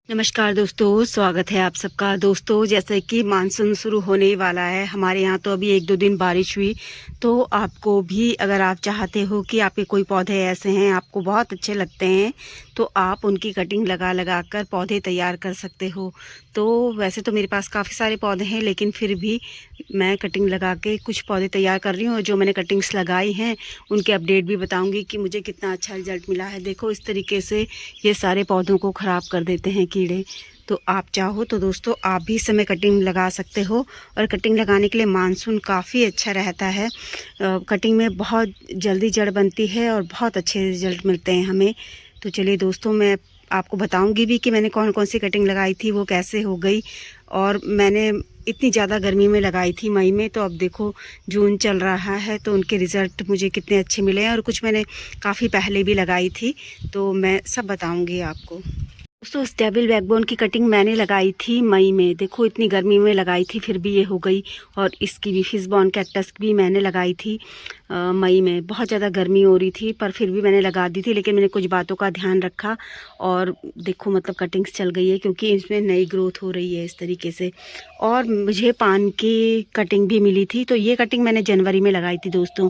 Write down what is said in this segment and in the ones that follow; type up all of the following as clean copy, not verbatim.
नमस्कार दोस्तों, स्वागत है आप सबका। दोस्तों, जैसे कि मानसून शुरू होने वाला है, हमारे यहाँ तो अभी 1-2 दिन बारिश हुई। तो आपको भी अगर आप चाहते हो कि आपके कोई पौधे ऐसे हैं आपको बहुत अच्छे लगते हैं, तो आप उनकी कटिंग लगा लगा कर पौधे तैयार कर सकते हो। तो वैसे तो मेरे पास काफ़ी सारे पौधे हैं, लेकिन फिर भी मैं कटिंग लगा के कुछ पौधे तैयार कर रही हूँ। और जो मैंने कटिंग्स लगाई हैं उनके अपडेट भी बताऊँगी कि मुझे कितना अच्छा रिजल्ट मिला है। देखो, इस तरीके से ये सारे पौधों को ख़राब कर देते हैं कीड़े। तो आप चाहो तो दोस्तों आप भी इस समय कटिंग लगा सकते हो। और कटिंग लगाने के लिए मानसून काफ़ी अच्छा रहता है। कटिंग में बहुत जल्दी जड़ बनती है और बहुत अच्छे रिजल्ट मिलते हैं हमें। तो चलिए दोस्तों, मैं आपको बताऊंगी भी कि मैंने कौन कौन सी कटिंग लगाई थी, वो कैसे हो गई। और मैंने इतनी ज़्यादा गर्मी में लगाई थी मई में, तो अब देखो जून चल रहा है तो उनके रिज़ल्ट मुझे कितने अच्छे मिले हैं। और कुछ मैंने काफ़ी पहले भी लगाई थी, तो मैं सब बताऊंगी आपको। दोस्तों, स्टेबल बैकबोन की कटिंग मैंने लगाई थी मई में। देखो, इतनी गर्मी में लगाई थी फिर भी ये हो गई। और इसकी भी फिशबॉन कैक्टस भी मैंने लगाई थी मई में। बहुत ज़्यादा गर्मी हो रही थी पर फिर भी मैंने लगा दी थी, लेकिन मैंने कुछ बातों का ध्यान रखा। और देखो मतलब कटिंग्स चल गई है, क्योंकि इसमें नई ग्रोथ हो रही है इस तरीके से। और मुझे पान की कटिंग भी मिली थी, तो ये कटिंग मैंने जनवरी में लगाई थी दोस्तों।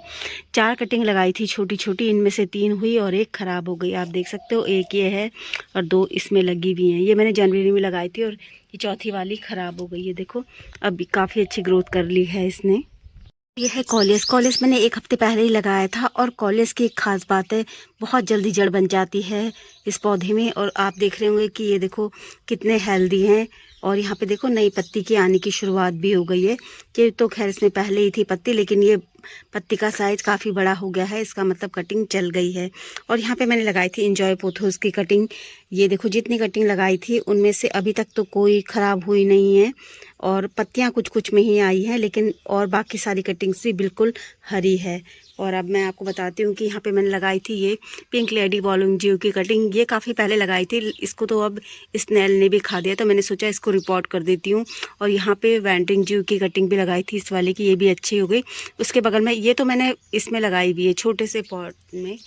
4 कटिंग लगाई थी छोटी छोटी, इनमें से 3 हुई और 1 ख़राब हो गई। आप देख सकते हो, 1 ये है और 2 इसमें लगी हुई हैं। ये मैंने जनवरी में लगाई थी और ये चौथी वाली ख़राब हो गई है। देखो, अब काफ़ी अच्छी ग्रोथ कर ली है इसने। ये है कॉलेज। कॉलेज मैंने 1 हफ्ते पहले ही लगाया था। और कॉलेज की एक खास बात है, बहुत जल्दी जड़ बन जाती है इस पौधे में। और आप देख रहे होंगे कि ये देखो कितने हेल्दी हैं। और यहाँ पे देखो नई पत्ती की आने की शुरुआत भी हो गई है। ये तो खैर इसमें पहले ही थी पत्ती, लेकिन ये पत्ती का साइज काफ़ी बड़ा हो गया है, इसका मतलब कटिंग चल गई है। और यहाँ पे मैंने लगाई थी इंजॉय पोथोस की कटिंग। ये देखो, जितनी कटिंग लगाई थी उनमें से अभी तक तो कोई ख़राब हुई नहीं है। और पत्तियां कुछ कुछ में ही आई हैं, लेकिन और बाकी सारी कटिंग्स भी बिल्कुल हरी है। और अब मैं आपको बताती हूँ कि यहाँ पे मैंने लगाई थी ये पिंक लेडी वॉल्यूम जीव की कटिंग। ये काफ़ी पहले लगाई थी, इसको तो अब स्नेल ने भी खा दिया, तो मैंने सोचा इसको रिपोर्ट कर देती हूँ। और यहाँ पे वेंटिंग जीव की कटिंग भी लगाई थी इस वाले की, ये भी अच्छी हो गई। उसके बगल में ये तो मैंने इसमें लगाई हुई है छोटे से पॉट में,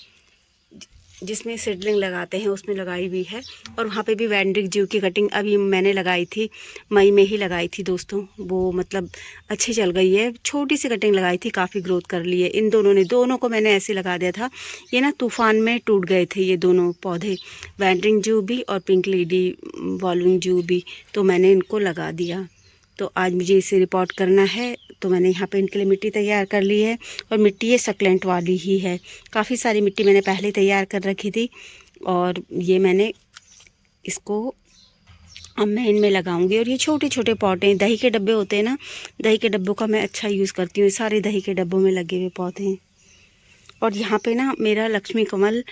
जिसमें सीडलिंग लगाते हैं उसमें लगाई हुई है। और वहाँ पे भी वैंड्रिक जीव की कटिंग अभी मैंने लगाई थी, मई में ही लगाई थी दोस्तों। वो मतलब अच्छी चल गई है, छोटी सी कटिंग लगाई थी, काफ़ी ग्रोथ कर ली है। इन दोनों को मैंने ऐसे लगा दिया था। ये ना तूफान में टूट गए थे ये दोनों पौधे, वैंड्रिक जीव भी और पिंक लेडी वॉल्यूम जीव भी, तो मैंने इनको लगा दिया। तो आज मुझे इसे रिपोर्ट करना है, तो मैंने यहाँ पे इनके लिए मिट्टी तैयार कर ली है। और मिट्टी ये सक्लेंट वाली ही है, काफ़ी सारी मिट्टी मैंने पहले तैयार कर रखी थी। और ये मैंने इसको अब मैं इनमें लगाऊंगी। और ये छोटे छोटे पौधे हैं, दही के डब्बे होते हैं ना, दही के डब्बों का मैं अच्छा यूज़ करती हूँ। सारे दही के डब्बों में लगे हुए पौधे हैं। और यहाँ पे ना मेरा लक्ष्मी कमल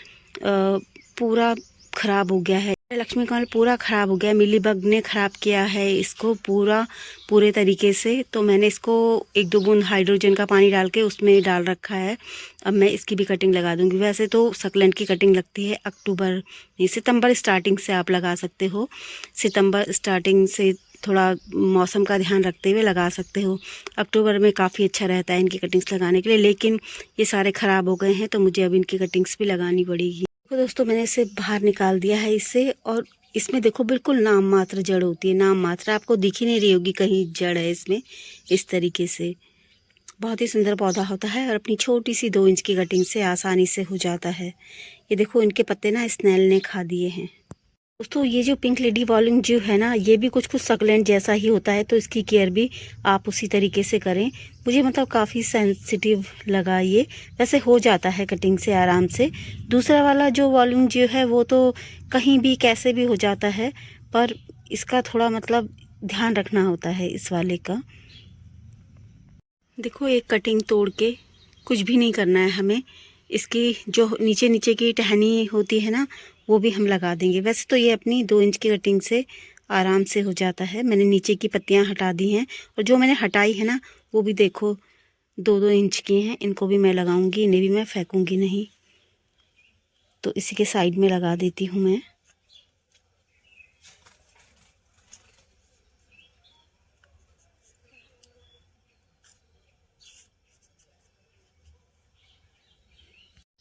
पूरा ख़राब हो गया है। लक्ष्मी कमल पूरा ख़राब हो गया, मिलीबग ने ख़राब किया है इसको पूरे तरीके से। तो मैंने इसको 1-2 बूंद हाइड्रोजन का पानी डाल के उसमें डाल रखा है। अब मैं इसकी भी कटिंग लगा दूंगी। वैसे तो सकलेंट की कटिंग लगती है अक्टूबर नहीं, सितंबर स्टार्टिंग से आप लगा सकते हो। सितंबर स्टार्टिंग से थोड़ा मौसम का ध्यान रखते हुए लगा सकते हो। अक्टूबर में काफ़ी अच्छा रहता है इनकी कटिंग्स लगाने के लिए, लेकिन ये सारे ख़राब हो गए हैं तो मुझे अब इनकी कटिंग्स भी लगानी पड़ेगी। तो दोस्तों, मैंने इसे बाहर निकाल दिया है इससे। और इसमें देखो बिल्कुल नाम मात्र जड़ होती है, नाम मात्र, आपको दिख ही नहीं रही होगी कहीं जड़ है इसमें। इस तरीके से बहुत ही सुंदर पौधा होता है और अपनी छोटी सी 2 इंच की कटिंग से आसानी से हो जाता है। ये देखो इनके पत्ते ना स्नेल ने खा दिए हैं। दोस्तों, ये जो पिंक लेडी वॉल्यूम जो है ना, ये भी कुछ कुछ सकलेंट जैसा ही होता है, तो इसकी केयर भी आप उसी तरीके से करें। मुझे मतलब काफ़ी सेंसिटिव लगा ये, वैसे हो जाता है कटिंग से आराम से। दूसरा वाला जो वॉल्यूम जो है वो तो कहीं भी कैसे भी हो जाता है, पर इसका थोड़ा मतलब ध्यान रखना होता है इस वाले का। देखो, एक कटिंग तोड़ के कुछ भी नहीं करना है हमें। इसकी जो नीचे नीचे की टहनी होती है ना, वो भी हम लगा देंगे। वैसे तो ये अपनी 2 इंच की कटिंग से आराम से हो जाता है। मैंने नीचे की पत्तियां हटा दी हैं, और जो मैंने हटाई है ना वो भी देखो 2-2 इंच की हैं। इनको भी मैं लगाऊंगी, इन्हें भी मैं फेंकूंगी नहीं। तो इसी के साइड में लगा देती हूँ मैं।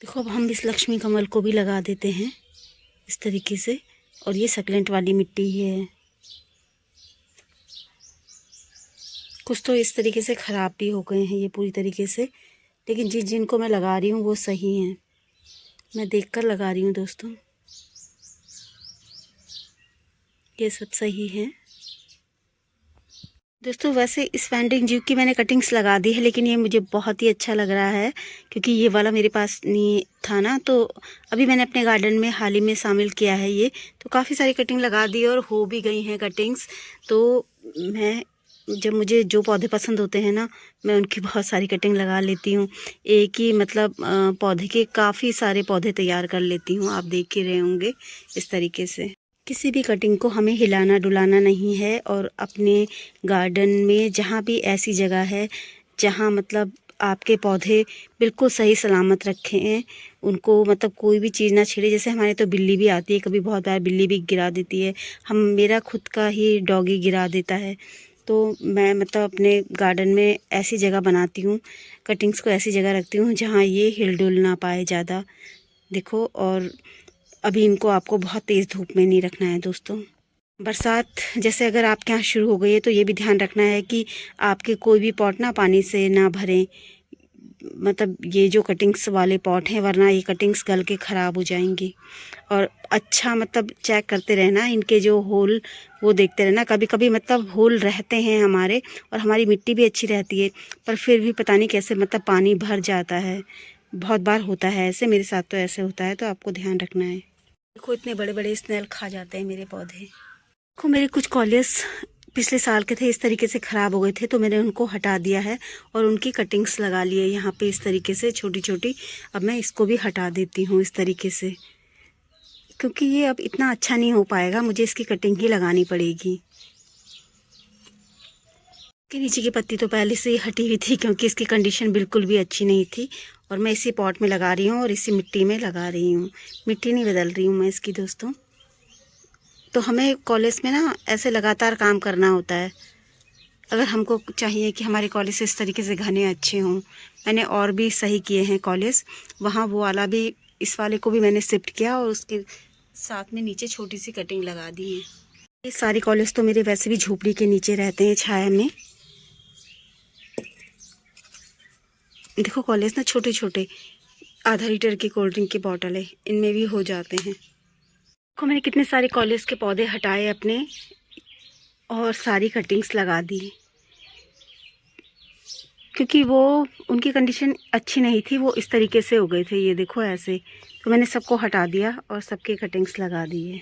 देखो, अब हम इस लक्ष्मी कमल को भी लगा देते हैं इस तरीके से। और ये सक्लेंट वाली मिट्टी है। कुछ तो इस तरीके से ख़राब भी हो गए हैं ये पूरी तरीके से, लेकिन जिनको मैं लगा रही हूँ वो सही हैं। मैं देखकर लगा रही हूँ दोस्तों, ये सब सही है। दोस्तों वैसे इस फैंडिंग जीव की मैंने कटिंग्स लगा दी है, लेकिन ये मुझे बहुत ही अच्छा लग रहा है क्योंकि ये वाला मेरे पास नहीं था ना, तो अभी मैंने अपने गार्डन में हाल ही में शामिल किया है ये। तो काफ़ी सारी कटिंग लगा दी और हो भी गई हैं कटिंग्स। तो मैं जब मुझे जो पौधे पसंद होते हैं ना, मैं उनकी बहुत सारी कटिंग लगा लेती हूँ। एक ही मतलब पौधे के काफ़ी सारे पौधे तैयार कर लेती हूँ। आप देख ही रहे होंगे इस तरीके से। किसी भी कटिंग को हमें हिलाना डुलाना नहीं है, और अपने गार्डन में जहाँ भी ऐसी जगह है जहाँ मतलब आपके पौधे बिल्कुल सही सलामत रखे हैं, उनको मतलब कोई भी चीज़ ना छेड़े। जैसे हमारे तो बिल्ली भी आती है, कभी बहुत बार बिल्ली भी गिरा देती है, मेरा खुद का ही डॉगी गिरा देता है। तो मैं मतलब अपने गार्डन में ऐसी जगह बनाती हूँ, कटिंग्स को ऐसी जगह रखती हूँ जहाँ ये हिल डुल ना पाए ज़्यादा। देखो, और अभी इनको आपको बहुत तेज़ धूप में नहीं रखना है दोस्तों। बरसात जैसे अगर आपके यहाँ शुरू हो गई है तो ये भी ध्यान रखना है कि आपके कोई भी पॉट ना पानी से ना भरें, मतलब ये जो कटिंग्स वाले पॉट हैं, वरना ये कटिंग्स गल के ख़राब हो जाएंगी। और अच्छा मतलब चेक करते रहना इनके जो होल, वो देखते रहना। कभी कभी मतलब होल रहते हैं हमारे, और हमारी मिट्टी भी अच्छी रहती है, पर फिर भी पता नहीं कैसे मतलब पानी भर जाता है। बहुत बार होता है ऐसे, मेरे साथ तो ऐसे होता है, तो आपको ध्यान रखना है। देखो इतने बड़े बड़े स्नेल खा जाते हैं मेरे पौधे। देखो मेरे कुछ कॉलियस पिछले साल के थे, इस तरीके से ख़राब हो गए थे, तो मैंने उनको हटा दिया है और उनकी कटिंग्स लगा ली है यहाँ पे इस तरीके से छोटी छोटी। अब मैं इसको भी हटा देती हूँ इस तरीके से, क्योंकि ये अब इतना अच्छा नहीं हो पाएगा, मुझे इसकी कटिंग ही लगानी पड़ेगी। इसके नीचे की पत्ती तो पहले से ही हटी हुई थी क्योंकि इसकी कंडीशन बिल्कुल भी अच्छी नहीं थी, और मैं इसी पॉट में लगा रही हूँ और इसी मिट्टी में लगा रही हूँ। मिट्टी नहीं बदल रही हूँ मैं इसकी दोस्तों। तो हमें कॉलेज में ना ऐसे लगातार काम करना होता है, अगर हमको चाहिए कि हमारे कॉलेज इस तरीके से घने अच्छे हों। मैंने और भी सही किए हैं कॉलेज, वहाँ वो वाला भी, इस वाले को भी मैंने शिफ्ट किया और उसके साथ में नीचे छोटी सी कटिंग लगा दी है। ये सारे कॉलेज तो मेरे वैसे भी झोपड़ी के नीचे रहते हैं छाया में। देखो कॉलेज ना छोटे छोटे आधा लीटर की कोल्ड ड्रिंक की बॉटल है, इनमें भी हो जाते हैं। देखो मैंने कितने सारे कॉलेज के पौधे हटाए अपने और सारी कटिंग्स लगा दी, क्योंकि वो उनकी कंडीशन अच्छी नहीं थी, वो इस तरीके से हो गए थे, ये देखो ऐसे। तो मैंने सबको हटा दिया और सबके कटिंग्स लगा दी है।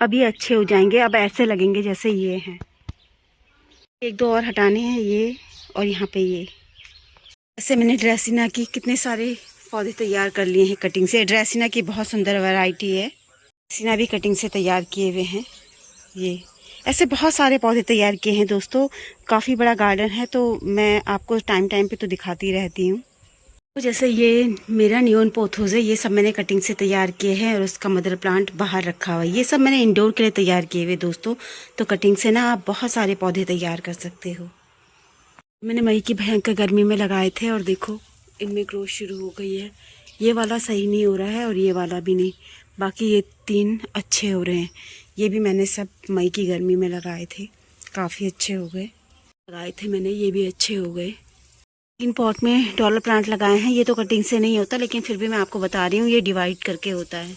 अब ये अच्छे हो जाएंगे, अब ऐसे लगेंगे जैसे ये हैं। एक दो और हटाने हैं, ये और यहाँ पे ये। ऐसे मैंने ड्रेसिना की कितने सारे पौधे तैयार कर लिए हैं कटिंग से। ड्रेसिना की बहुत सुंदर वैरायटी है, ड्रेसिना भी कटिंग से तैयार किए हुए हैं। ये ऐसे बहुत सारे पौधे तैयार किए हैं दोस्तों। काफ़ी बड़ा गार्डन है, तो मैं आपको टाइम टाइम पे तो दिखाती रहती हूँ। तो जैसे ये मेरा नियोन पोथोस है, ये सब मैंने कटिंग से तैयार किए हैं, और उसका मदर प्लांट बाहर रखा हुआ है। ये सब मैंने इंडोर के लिए तैयार किए हुए दोस्तों। तो कटिंग से ना आप बहुत सारे पौधे तैयार कर सकते हो। मैंने मई की भयंकर गर्मी में लगाए थे और देखो इनमें ग्रोथ शुरू हो गई है। ये वाला सही नहीं हो रहा है और ये वाला भी नहीं, बाकी ये तीन अच्छे हो रहे हैं। ये भी मैंने सब मई की गर्मी में लगाए थे, काफ़ी अच्छे हो गए। लगाए थे मैंने, ये भी अच्छे हो गए। इन पॉट में डॉलर प्लांट लगाए हैं, ये तो कटिंग से नहीं होता, लेकिन फिर भी मैं आपको बता रही हूँ ये डिवाइड करके होता है।